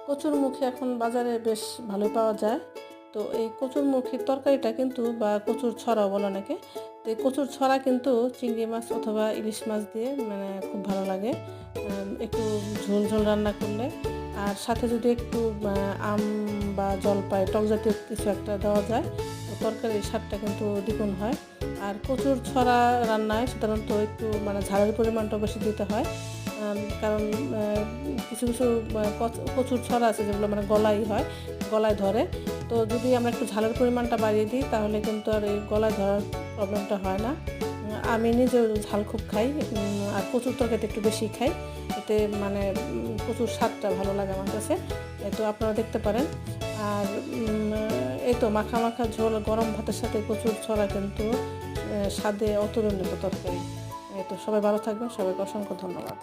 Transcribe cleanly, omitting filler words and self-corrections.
কচুরমুখী এখন বাজারে বেশ ভালোই পাওয়া যায়। তো এই কচুরমুখীর তরকারিটা কিন্তু বা কচুর ছড়াও বলে অনেকে। তো এই কচুর ছড়া কিন্তু চিংড়ি মাছ অথবা ইলিশ মাছ দিয়ে মানে খুব ভালো লাগে। একটু ঝোল, ঝোল রান্না করলে। আর সাথে যদি একটু আম বা জলপাই টক জাতীয় কিছু একটা দেওয়া যায়, তো তরকারির স্বাদটা কিন্তু দ্বিগুণ হয়। আর কচুর ছড়া রান্নায় সাধারণত একটু ঝালের পরিমাণটাও বেশি দিতে হয়। কারণ কিছু কিছু কচুর ছড়া আছে যেগুলো গলায় ধরে। তো যদি আমরা একটু ঝালের পরিমাণটা বাড়িয়ে দিই তাহলে কিন্তু আর এই গলায় ধরার প্রবলেমটা হয় না। আমি নিজেও ঝাল খুব খাই, আর কচুর তরকারিতে একটু বেশি খাই। এতে কচুর স্বাদটা ভালো লাগে আমার কাছে। তো আপনারা দেখতে পারেন। আর এই তো মাখা মাখা ঝোল গরম ভাতের সাথে কচুর ছড়া কিন্তু স্বাদে অতুলনীয় তরকারি। তো সবাই ভালো থাকবেন, সবাইকে অসংখ্য ধন্যবাদ।